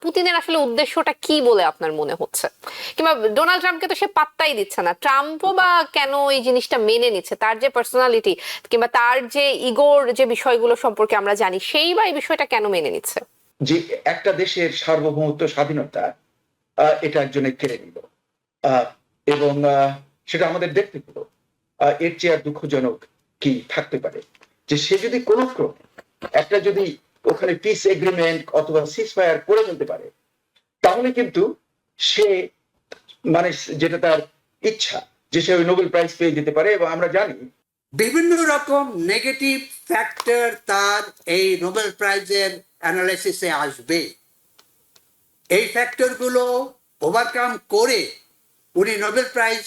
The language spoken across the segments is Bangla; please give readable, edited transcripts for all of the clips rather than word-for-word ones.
পুতিনের আসলে উদ্দেশ্যটা কি বলে আপনার মনে হচ্ছে? কিংবা ডোনাল্ড ট্রাম্পকে তো সে পাত্তাই দিচ্ছে না, ট্রাম্পও বা কেন এই জিনিসটা মেনে নিচ্ছে? তার যে পার্সোনালিটি কিংবা তার যে ইগোর যে বিষয়গুলো সম্পর্কে আমরা জানি, সেই বা এই বিষয়টা কেন মেনে নিচ্ছে? যে একটা দেশের সার্বভৌমত্ব স্বাধীনতা এটা একজনে কেড়ে নিল, এবং সেটা আমাদের দেখতে হলো। এর চেয়ে আর দুঃখজনক কি থাকতে পারে যে সে যদি কোনো ক্রমে একটা যদি ওখানে পিস এগ্রিমেন্ট অথবা সিজ ফায়ার করে ফেলতে পারে, তাহলে কিন্তু সে মানে যেটা তার ইচ্ছা যে সে ওই নোবেল প্রাইজ পেয়ে যেতে পারে। এবং আমরা জানি বিভিন্ন রকম নেগেটিভ ফ্যাক্টর তার এই নোবেল প্রাইজের অ্যানালাইসিসে আসবে। এই ফ্যাক্টরগুলো ওভারকাম করে উনি নোবেল প্রাইজ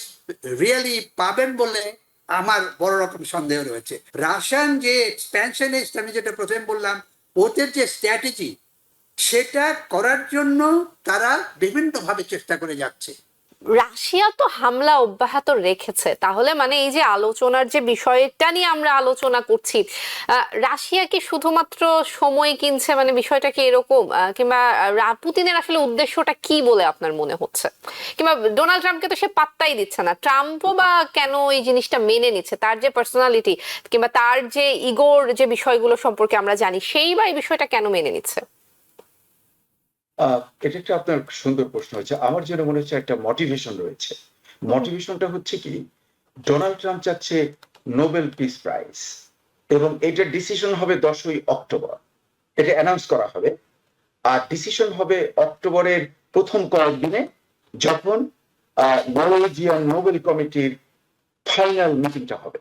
রিয়েলি পাবেন বলে আমার বড় রকম সন্দেহ রয়েছে। রাশিয়ান যে এক্সপ্যানশনিস্ট, আমি যেটা প্রথমে বললাম, ওদের যে স্ট্র্যাটেজি, সেটা করার জন্য তারা বিভিন্নভাবে চেষ্টা করে যাচ্ছে। রাশিয়া তো হামলা অব্যাহত রেখেছে, তাহলে মানে এই যে আলোচনার যে বিষয়টা নিয়ে আমরা আলোচনা করছি, রাশিয়া কি শুধুমাত্র সময় কিনছে, মানে বিষয়টা কি এরকম? কিংবা পুতিনের আসলে উদ্দেশ্যটা কি বলে আপনার মনে হচ্ছে? কিংবা ডোনাল্ড ট্রাম্পকে তো সে পাত্তাই দিচ্ছে না, ট্রাম্পও বা কেন এই জিনিসটা মেনে নিচ্ছে? তার যে পার্সোনালিটি কিংবা তার যে ইগোর যে বিষয়গুলো সম্পর্কে আমরা জানি, সেই বা এই বিষয়টা কেন মেনে নিচ্ছে? এটা একটা আপনার সুন্দর প্রশ্ন হয়েছে। আমার যেন মনে হচ্ছে একটা মোটিভেশন রয়েছে। মোটিভেশনটা হচ্ছে কি, ডোনাল্ড ট্রাম্প চাচ্ছে নোবেল পিস প্রাইজ, এবং এটার ডিসিশন হবে 10ই অক্টোবর। এটা অ্যানাউন্স করা হবে, আর ডিসিশন হবে অক্টোবরের প্রথম কয়েকদিনে, যখন নরওয়েজিয়ান নোবেল কমিটির ফাইনাল মিটিংটা হবে।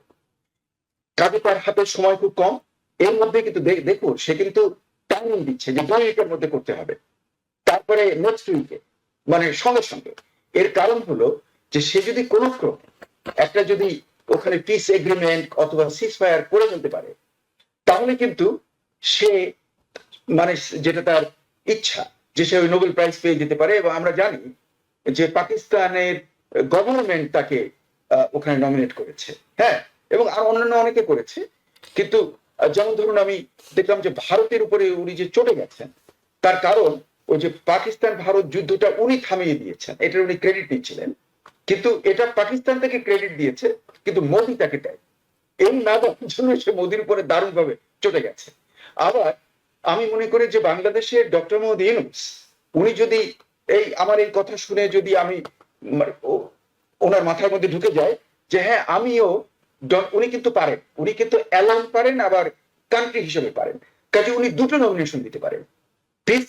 কাজে তার হাতে সময় খুব কম। এর মধ্যে কিন্তু দেখুন, সে কিন্তু টাইমিং দিচ্ছে যে 2 উইকের মধ্যে করতে হবে, তারপরে নেক্সট উইকে, মানে সঙ্গে সঙ্গে। এর কারণ হলো যে সে যদি কোনো ক্রমে একটা যদি ওখানে পিস এগ্রিমেন্ট অথবা সিজ ফায়ার করে ফেলতে পারে, তাহলে কিন্তু সে মানে যেটা তার ইচ্ছা যে সে ওই নোবেল প্রাইজ পেয়ে যেতে পারে। এবং আমরা জানি যে পাকিস্তানের গভর্নমেন্ট তাকে ওখানে নমিনেট করেছে, হ্যাঁ, এবং আর অন্যান্য অনেকে করেছে। কিন্তু যেমন ধরুন, আমি দেখলাম যে ভারতের উপরে উনি যে চটে গেছেন, তার কারণ ওই যে পাকিস্তান ভারত যুদ্ধটা উনি থামিয়ে দিয়েছেন, এটার উনি ক্রেডিট নিচ্ছিলেন। কিন্তু এটা পাকিস্তান থেকে ক্রেডিট দিয়েছে, কিন্তু মোদী তাকে দেয়। এই না দেওয়ার জন্য সে মোদীর উপরে দারুণ ভাবে চটে গেছে। আবার আমি মনে করি যে বাংলাদেশের ডক্টর মোহাম্মদ ইউনূস, উনি যদি এই আমার এই কথা শুনে যদি আমি ওনার মাথার মধ্যে ঢুকে যায় যে হ্যাঁ আমিও, উনি কিন্তু পারেন, উনি কিন্তু অ্যালার্ম পারেন, আবার কান্ট্রি হিসেবে পারেন। কাজে উনি দুটো নমিনেশন দিতে পারেন। পিস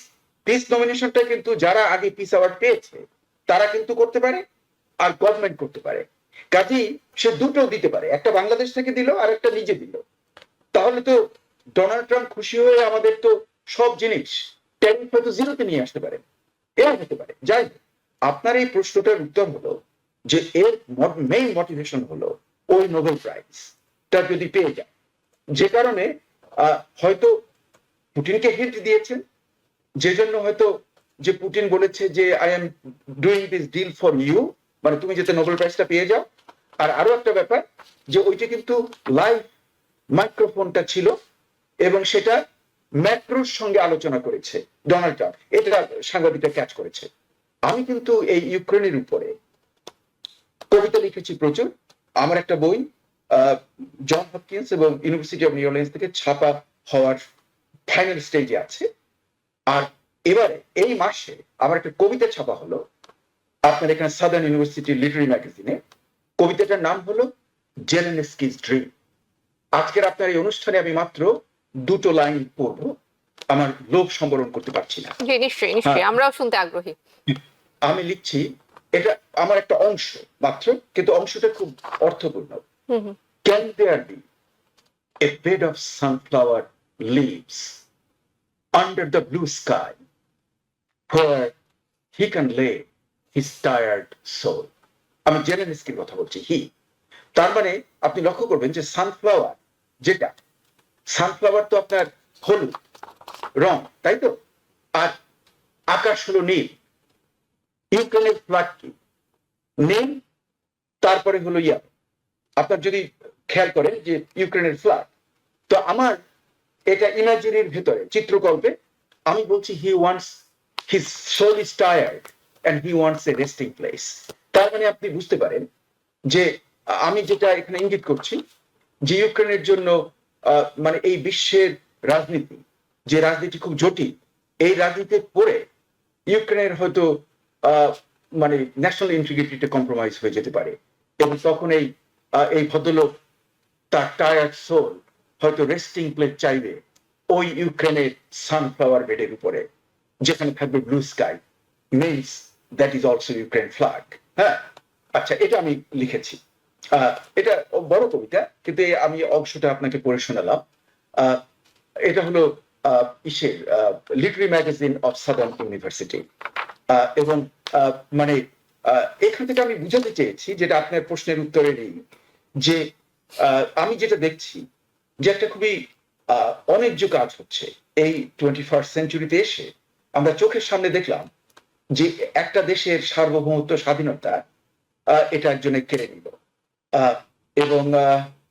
পিস নমিনেশনটা কিন্তু যারা আগে পিস অ্যাওয়ার্ড পেয়েছে তারা কিন্তু করতে পারে, আর গভর্নমেন্ট করতে পারে। কাজেই সে দুটো দিতে পারে, একটা বাংলাদেশ থেকে দিল আর একটা নিজে দিল। তাহলে তো ডোনাল্ড ট্রাম্প খুশি হয়ে আমাদের তো সব জিনিস ট্যারিফ হয়তো জিরোতে নিয়ে আসতে পারে, এও হতে পারে। যাই হোক, আপনার এই প্রশ্নটার উত্তর হলো যে এর মেইন মোটিভেশন হলো ওই নোবেল প্রাইজ তা যদি পেয়ে যায়, যে কারণে হয়তো পুটিনকে হিন্ট দিয়েছেন, যে জন্য হয়তো যে পুটিন বলেছে যে I am doing this deal for you, মানে তুমি যাতে নোবেল প্রাইজটা পেয়ে যাও। আর আরো একটা ব্যাপার, যে ওইটা কিন্তু লাইভ মাইক্রোফোনটা ছিল, এবং সেটা ম্যাক্রোর সঙ্গে আলোচনা করেছে ডোনাল্ড ট্রাম্প, এটা সাংবাদিকরা ক্যাচ করেছে। আমি কিন্তু এই ইউক্রেনের উপরে কবিতা লিখেছি প্রচুর। আমার একটা বই জন হপকিন্স এবং ইউনিভার্সিটি অফ নিউ অরলিন্স থেকে ছাপা হওয়ার ফাইনাল স্টেজে আছে। আর এবারে এই মাসে আমার একটা কবিতা ছাপা হলো আপনার এখানে সাদার্ন ইউনিভার্সিটি লিটারি ম্যাগাজিনে। কবিতাটার নাম হলো জেলেনস্কিস ড্রিম। আজকের আপনার এই অনুষ্ঠানে আমি মাত্র দুটো লাইন পড়বো, আমার লোভ সম্বরণ করতে পারছি না। জি, নিশ্চয়ই নিশ্চয়ই, আমরাও শুনতে আগ্রহী। আমি লিখছি, এটা আমার একটা অংশ মাত্র, কিন্তু অংশটা খুব অর্থপূর্ণ। Can there be a bed of sunflower leaves under the blue sky where he can lay his tired soul? আমি জেলেনস্কির কথা বলছি, হি। তার মানে আপনি লক্ষ্য করবেন যে সানফ্লাওয়ার, যেটা সানফ্লাওয়ার তো আপনার হলুদ রং, তাই তো, আর আকাশ হলো নীল। ইউক্রেনের ফ্ল্যাগ কি নীল, তারপরে হলো আপনার যদি খেয়াল করেন যে ইউক্রেনের ফ্ল্যাগ, তো আমার এটা ইমাজিনের ভেতরে চিত্রকল্পে আমি বলছি he wants his soul is tired and he wants a resting place. তার মানে আপনি বুঝতে পারেন যে আমি যেটা এখানে ইঙ্গিত করছি যে ইউক্রেনের জন্য মানে এই বিশ্বের রাজনীতি, যে রাজনীতি খুব জটিল, এই রাজনীতিতে পড়ে ইউক্রেনের হয়তো মানে ন্যাশনাল ইন্টিগ্রিটিতে কম্প্রোমাইজ হয়ে যেতে পারে, এবং তখন এই ভদ্রলোক তার টায়ার্ড সোল হয়তো রেস্টিং প্লেস চাইবে ওই ইউক্রেনের সানফ্লাওয়ার বেডের উপরে, যেখানে থাকবে blue sky, means that is also Ukraine flag. হ্যাঁ, আচ্ছা, এটা আমি লিখেছি। এটা বড় কবিতা, কিন্তু আমি অংশটা আপনাকে পড়ে শোনালাম। এটা হলো ইসের literary magazine of southern university. এবং মানে এখান থেকে আমি বুঝাতে চেয়েছি, যেটা আপনার প্রশ্নের উত্তরে নেই, যে আমি যেটা দেখছি যে একটা খুবই অন্যায্য কাজ হচ্ছে এই 21st সেঞ্চুরিতে এসে। আমরা চোখের সামনে দেখলাম যে একটা দেশের সার্বভৌমত্ব, স্বাধীনতা এটা একজনে কেড়ে নিল, এবং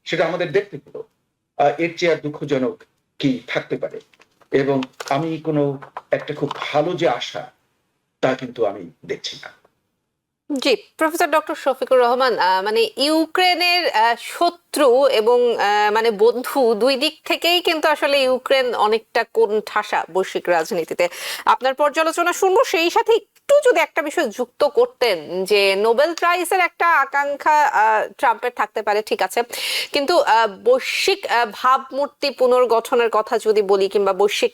সেটা আমাদের দেখতে পেল। এর চেয়ে আর দুঃখজনক কি থাকতে পারে? এবং আমি কোনো একটা খুব ভালো যে আশা, তা কিন্তু আমি দেখছি না। জি, প্রফেসর ডক্টর শফিকুর রহমান, মানে ইউক্রেনের শত্রু এবং মানে বন্ধু দুই দিক থেকেই কিন্তু আসলে ইউক্রেন অনেকটা কোণঠাসা বৈশ্বিক রাজনীতিতে। আপনার পর্যালোচনা শুনবো, সেই সাথে একটু যদি একটা বিষয় যুক্ত করতেন, যে নোবেল প্রাইজের একটা আকাঙ্ক্ষা ট্রাম্পের থাকতে পারে, ঠিক আছে, কিন্তু বৈশ্বিক ভাবমূর্তি পুনর্গঠনের কথা যদি বলি, কিংবা বৈশ্বিক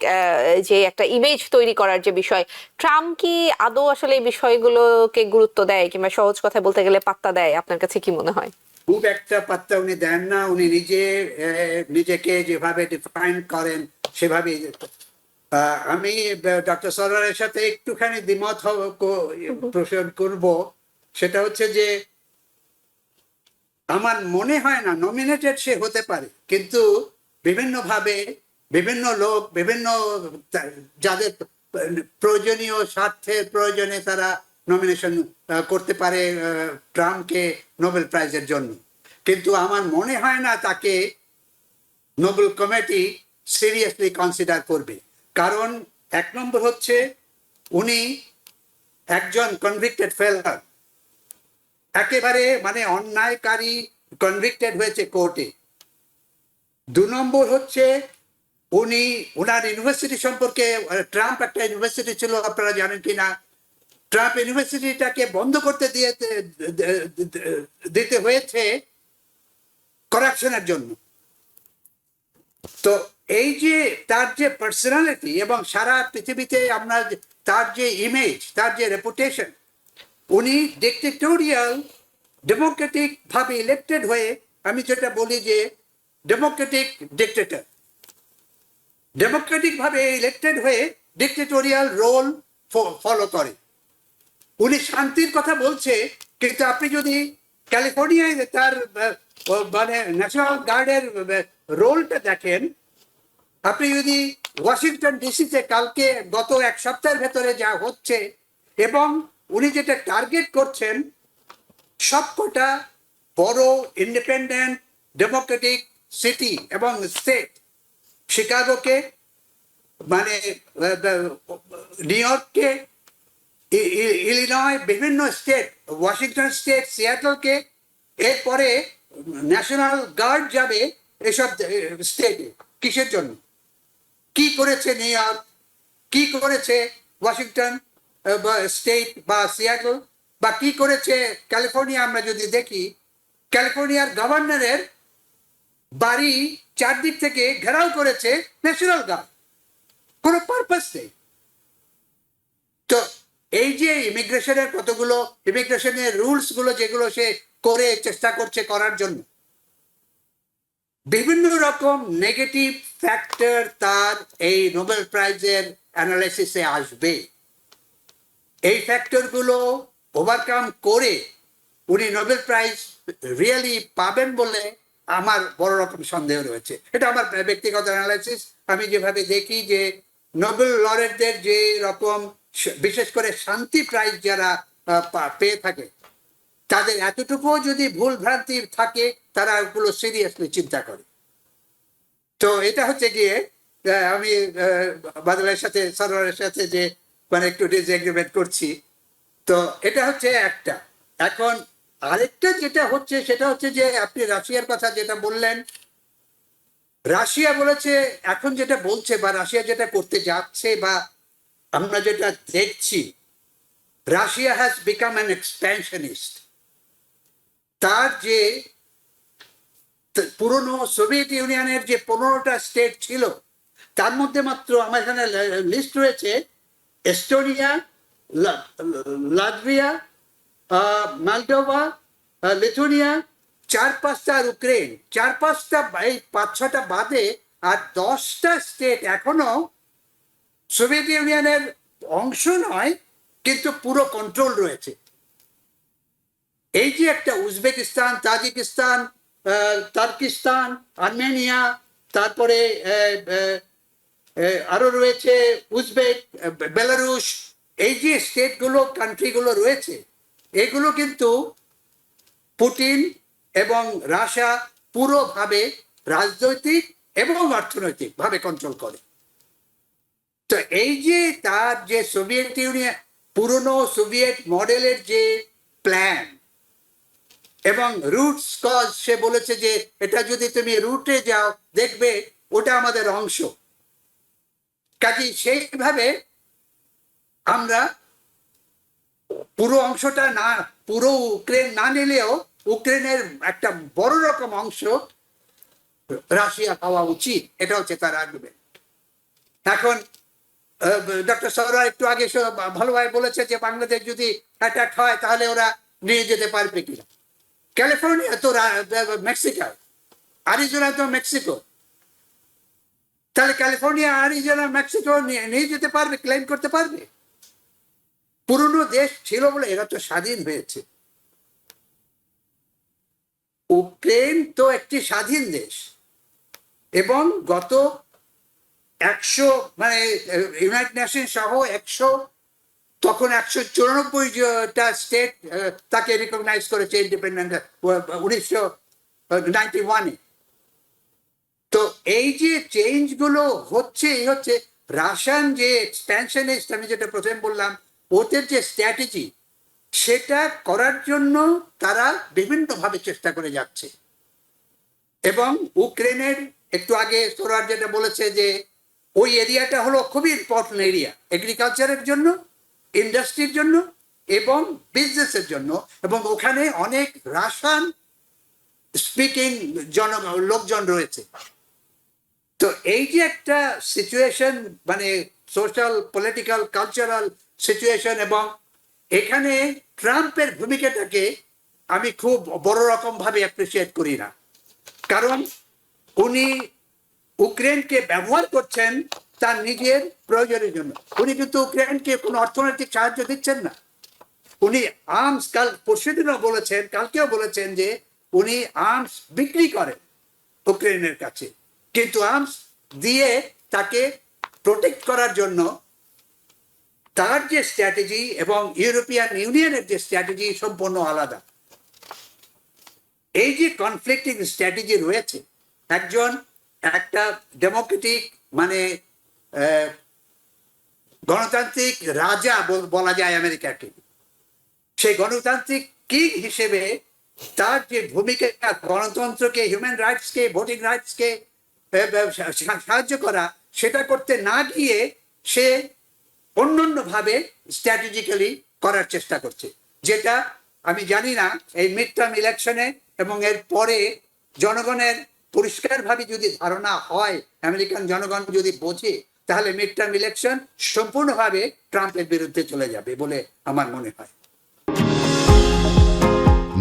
যে একটা ইমেজ তৈরি করার যে বিষয়, ট্রাম্প কি আদৌ আসলে এই বিষয়গুলোকে গুরুত্ব দেয়, কিংবা সহজ কথা বলতে গেলে পাত্তা দেয়? আপনার কাছে কি মনে হয়? খুব একটা পাত্তা উনি দেন না। উনি নিজেকে যেভাবে ডিফাইন করেন সেভাবে। আমি ডক্টর সরওয়ারের সাথে একটুখানি দ্বিমত পোষণ করব। সেটা হচ্ছে যে আমার মনে হয় না নমিনেটেড সে হতে পারে, কিন্তু বিভিন্নভাবে বিভিন্ন লোক, বিভিন্ন যাদের প্রয়োজনীয় স্বার্থের প্রয়োজনে তারা নমিনেশন করতে পারে ট্রাম্পকে নোবেল প্রাইজের জন্য। কিন্তু আমার মনে হয় না তাকে নোবেল কমিটি সিরিয়াসলি কনসিডার করবে। কারণ এক নম্বর হচ্ছে উনি একজন কনভিক্টেড ফেলার, একেবারে মানে অন্যায়কারী, কনভিক্টেড হয়েছে কোর্টে। দু নম্বর হচ্ছে উনি ওনার ইউনিভার্সিটি সম্পর্কে, ট্রাম্প একটা ইউনিভার্সিটি ছিল, আপনারা জানেন কিনা, ট্রাম্প ইউনিভার্সিটিটাকে বন্ধ করতে দিতে হয়েছে করাপশনের জন্য। তো এই যে তার যে পার্সোনালিটি এবং সারা পৃথিবীতে আমরা তার যে ইমেজ, তার যে রেপুটেশন, উনি ডিক্টেটোরিয়াল ডেমোক্রেটিক ভাবে ইলেক্টেড হয়ে, আমি যেটা বলি যে ডেমোক্রেটিক ডিক্টেটর, ডেমোক্রেটিক ভাবে ইলেক্টেড হয়ে ডিক্টেটোরিয়াল রোল ফলো করে। উনি শান্তির কথা বলছে, কিন্তু আপনি যদি ক্যালিফোর্নিয়ায় তার মানে ন্যাশনাল গার্ডের রোলটা দেখেন, আপনি যদি ওয়াশিংটন ডিসিতে কালকে গত এক সপ্তাহের ভেতরে যা হচ্ছে, এবং উনি যেটা টার্গেট করছেন, সবকটা বড় ইন্ডিপেন্ডেন্ট ডেমোক্রেটিক সিটি এবং স্টেট, শিকাগোকে, মানে নিউ ইয়র্ককে, ইলিনয়, বিভিন্ন স্টেট, ওয়াশিংটন স্টেট, সিয়াটলকে, এরপরে ন্যাশনাল গার্ড যাবে এসব স্টেটে। কিসের জন্য? কি করেছে নিউ ইয়র্ক, কি করেছে ওয়াশিংটন স্টেট বা সিয়াটল, বা কি করেছে ক্যালিফোর্নিয়া? আমরা যদি দেখি, ক্যালিফোর্নিয়ার গভর্নরের বাড়ি চারদিক থেকে ঘেরাও করেছে ন্যাশনাল গার্ড, কোনো পারপাস নেই। তো এই যে ইমিগ্রেশনের কতগুলো, ইমিগ্রেশনের রুলস গুলো যেগুলো সে করে চেষ্টা করছে করার জন্য, বিভিন্ন রকম নেগেটিভ ফ্যাক্টর তার এই নোবেল প্রাইজের অ্যানালাইসিসে আসবে। এই ফ্যাক্টরগুলো ওভারকাম করে উনি নোবেল প্রাইজ রিয়েলি পাবেন বলে আমার বড় রকম সন্দেহ রয়েছে। এটা আমার ব্যক্তিগত অ্যানালাইসিস। আমি যেভাবে দেখি যে নোবেল লরেটদের যে রকম, বিশেষ করে শান্তি প্রাইজ যারা পেয়ে থাকে, তাদের এতটুকু যদি ভুল ভ্রান্তি থাকে, তারা ওগুলো সিরিয়াসলি চিন্তা করে। তো এটা হচ্ছে গিয়ে আমি বাদলের সাথে, সরোয়ারের সাথে যে মানে একটু ডিসএগ্রিমেন্ট করছি। তো এটা হচ্ছে একটা। এখন আরেকটা যেটা হচ্ছে সেটা হচ্ছে যে আপনি রাশিয়ার কথা যেটা বললেন, রাশিয়া বলেছে এখন যেটা বলছে বা রাশিয়া যেটা করতে যাচ্ছে বা আমরা যেটা দেখছি, রাশিয়া হ্যাজ বিকাম অ্যান এক্সপ্যানশনিস্ট। তার যে পুরনো সোভিয়েত ইউনিয়নের যে 15টা স্টেট ছিল তার মধ্যে মাত্র আমার এখানে লিস্ট রয়েছে এস্টোনিয়া, লাটভিয়া, মলদোভা, লিথুনিয়া, 4-5টা আর ইউক্রেন, 4-5টা, এই 5-6টা বাদে আর 10টা স্টেট এখনো সোভিয়েত ইউনিয়নের অংশ নয় কিন্তু পুরো কন্ট্রোল রয়েছে। এই যে একটা উজবেকিস্তান, তাজিকিস্তান, তার্কিস্তান, আর্মেনিয়া, তারপরে আরো রয়েছে উজবেক, বেলারুশ, এই যে স্টেটগুলো, কান্ট্রিগুলো রয়েছে, এগুলো কিন্তু পুতিন এবং রাশিয়া পুরোভাবে রাজনৈতিক এবং অর্থনৈতিক ভাবে কন্ট্রোল করে। তো এই যে তার যে সোভিয়েত ইউনিয়ন, পুরনো সোভিয়েত মডেলের যে প্ল্যান এবং রুটস কজ, সে বলেছে যে এটা যদি তুমি রুটে যাও দেখবে ওটা আমাদের অংশ। কাজেই সেইভাবে আমরা পুরো অংশটা না, পুরো ইউক্রেন না নিলেও ইউক্রেনের একটা বড় রকম অংশ রাশিয়া পাওয়া উচিত, এটা হচ্ছে তার আর্গুমেন্ট। এখন ডক্টর সরোয়ার একটু আগে ভালোভাবে বলেছে যে বাংলাদেশ যদি অ্যাটাক হয় তাহলে ওরা নিয়ে যেতে পারবে কিনা। ক্যালিফোর্নিয়া তো মেক্সিকো, আরিজোনা তো মেক্সিকো, তাহলে ক্যালিফোর্নিয়া, আরিজোনা, মেক্সিকো নিয়ে যেতে পারবে, ক্লেম করতে পারবে? পুরনো দেশ ছিল বলে এরা তো স্বাধীন হয়েছে। ইউক্রেন তো একটি স্বাধীন দেশ এবং গত 100 মানে ইউনাইটেড নেশন সহ 100, তখন 194টা স্টেট তাকে রিকগনাইজ করেছে ইন্ডিপেন্ডেন্ট 1991-এ। তো এই যে চেঞ্জ গুলো হচ্ছে, এই হচ্ছে রাশিয়ান যে এক্সপ্যানশনিস্ট, আমি যেটা প্রথমে বললাম, ওদের যে স্ট্র্যাটেজি, সেটা করার জন্য তারা বিভিন্নভাবে চেষ্টা করে যাচ্ছে। এবং ইউক্রেনের একটু আগে সোরার যেটা বলেছে যে ওই এরিয়াটা হলো খুবই ইম্পর্টেন্ট এরিয়া এগ্রিকালচারের জন্য, ইন্ডাস্ট্রির জন্য এবং বিজনেসের জন্য, এবং ওখানে অনেক রাশিয়ান স্পিকিং লোকজন রয়েছে। তো এই যে একটা সিচুয়েশন, মানে সোশ্যাল, পলিটিক্যাল, কালচারাল সিচুয়েশন, এবং এখানে ট্রাম্পের ভূমিকাটাকে আমি খুব বড় রকম ভাবে অ্যাপ্রিসিয়েট করি না, কারণ উনি ইউক্রেনকে ব্যবহার করছেন তার নিজের প্রয়োজনের জন্য। উনি কিন্তু ইউক্রেনকে কোনো অর্থনৈতিক সাহায্য দিচ্ছেন না। উনি আর্মস, পরশুদিনও বলেছেন, কালকেও বলেছেন যে উনি আর্মস বিক্রি করেন ইউক্রেনের কাছে, কিন্তু আর্মস দিয়ে তাকে প্রোটেক্ট করার জন্য তার যে স্ট্র্যাটেজি এবং ইউরোপিয়ান ইউনিয়নের যে স্ট্র্যাটেজি সম্পূর্ণ আলাদা। এই যে কনফ্লিক্টিং স্ট্র্যাটেজি রয়েছে, একটা ডেমোক্রেটিক মানে গণতান্ত্রিক রাজা বলা যায় আমেরিকাকে, সেই গণতান্ত্রিক কিং হিসেবে তার যে ভূমিকা, গণতন্ত্রকে, হিউম্যান রাইটসকে, ভোটিং রাইটসকে সাহায্য করা, সেটা করতে না গিয়ে সে অন্যান্যভাবে স্ট্র্যাটেজিক্যালি করার চেষ্টা করছে, যেটা আমি জানি না এই মিড টার্ম ইলেকশনে এবং এর পরে জনগণের পরিষ্কারভাবে যদি ধারণা হয়, আমেরিকান জনগণ যদি বোঝে, তাহলে মিড টার্ম ইলেকশন সম্পূর্ণভাবে ট্রাম্পের বিরুদ্ধে চলে যাবে বলে আমার মনে হয়।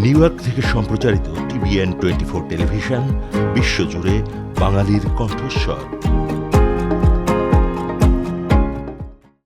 নিউ ইয়র্ক থেকে সম্প্রচারিত TVN 24 টেলিভিশন, বিশ্বজুড়ে বাঙালির কণ্ঠস্বর।